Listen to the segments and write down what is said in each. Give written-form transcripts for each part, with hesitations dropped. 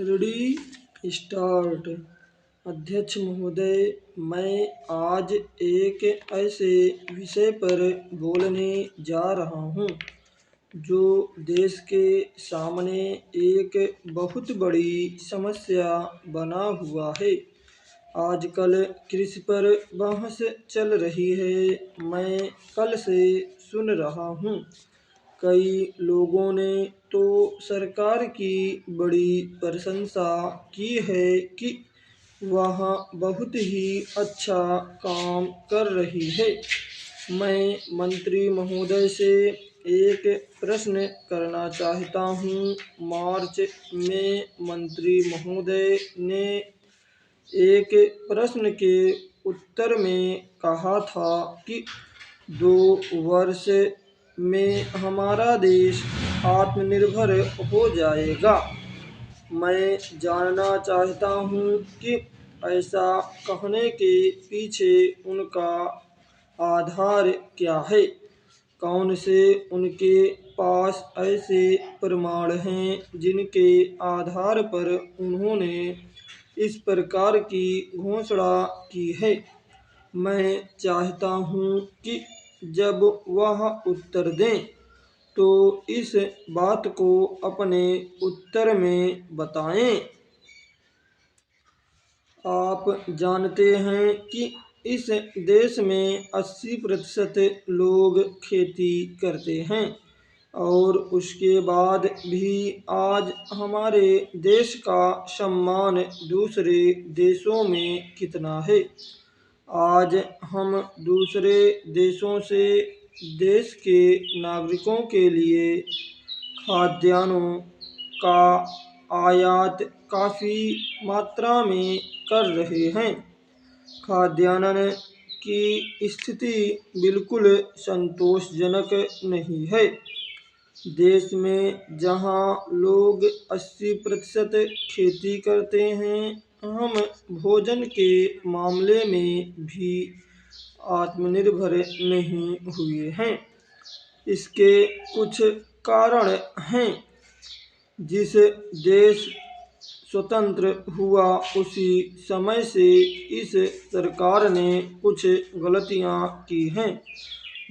Ready start. अध्यक्ष महोदय, मैं आज एक ऐसे विषय पर बोलने जा रहा हूँ जो देश के सामने एक बहुत बड़ी समस्या बना हुआ है। आजकल कृषि पर बहस चल रही है। मैं कल से सुन रहा हूँ कई लोगों ने तो सरकार की बड़ी प्रशंसा की है कि वह बहुत ही अच्छा काम कर रही है। मैं मंत्री महोदय से एक प्रश्न करना चाहता हूँ। मार्च में मंत्री महोदय ने एक प्रश्न के उत्तर में कहा था कि 2 वर्ष में हमारा देश आत्मनिर्भर हो जाएगा। मैं जानना चाहता हूँ कि ऐसा कहने के पीछे उनका आधार क्या है। कौन से उनके पास ऐसे प्रमाण हैं जिनके आधार पर उन्होंने इस प्रकार की घोषणा की है। मैं चाहता हूँ कि जब वह उत्तर दें तो इस बात को अपने उत्तर में बताएं। आप जानते हैं कि इस देश में 80% लोग खेती करते हैं और उसके बाद भी आज हमारे देश का सम्मान दूसरे देशों में कितना है। आज हम दूसरे देशों से देश के नागरिकों के लिए खाद्यान्नों का आयात काफ़ी मात्रा में कर रहे हैं। खाद्यान्न की स्थिति बिल्कुल संतोषजनक नहीं है। देश में जहां लोग 80% खेती करते हैं, हम भोजन के मामले में भी आत्मनिर्भर नहीं हुए हैं। इसके कुछ कारण हैं। जिस देश स्वतंत्र हुआ उसी समय से इस सरकार ने कुछ गलतियां की हैं,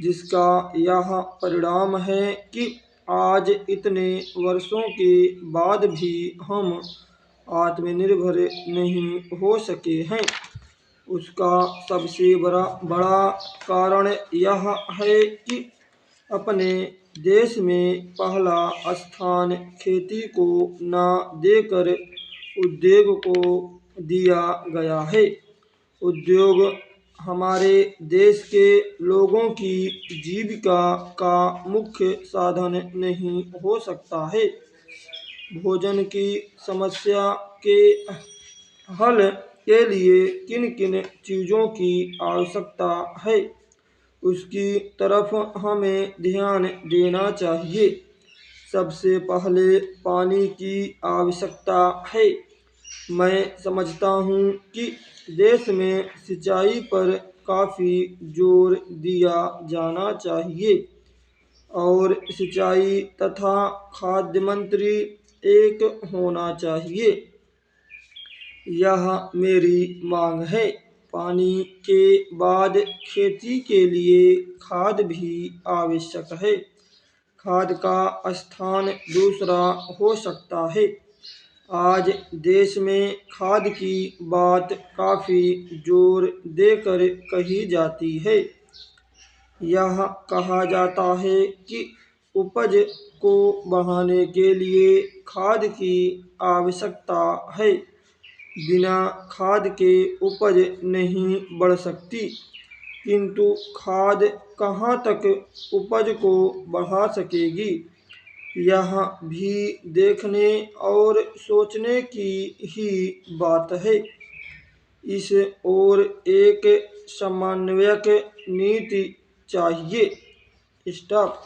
जिसका यह परिणाम है कि आज इतने वर्षों के बाद भी हम आत्मनिर्भर नहीं हो सके हैं। उसका सबसे बड़ा कारण यह है कि अपने देश में पहला स्थान खेती को न देकर उद्योग को दिया गया है। उद्योग हमारे देश के लोगों की जीविका का मुख्य साधन नहीं हो सकता है। भोजन की समस्या के हल के लिए किन किन चीज़ों की आवश्यकता है, उसकी तरफ हमें ध्यान देना चाहिए। सबसे पहले पानी की आवश्यकता है। मैं समझता हूँ कि देश में सिंचाई पर काफ़ी जोर दिया जाना चाहिए और सिंचाई तथा खाद्य मंत्री एक होना चाहिए। यह मेरी मांग है। पानी के बाद खेती के लिए खाद भी आवश्यक है। खाद का स्थान दूसरा हो सकता है। आज देश में खाद की बात काफ़ी जोर देकर कही जाती है। यह कहा जाता है कि उपज को बढ़ाने के लिए खाद की आवश्यकता है। बिना खाद के उपज नहीं बढ़ सकती, किंतु खाद कहाँ तक उपज को बढ़ा सकेगी, यह भी देखने और सोचने की ही बात है। इस ओर एक समन्वयक नीति चाहिए। स्टॉप।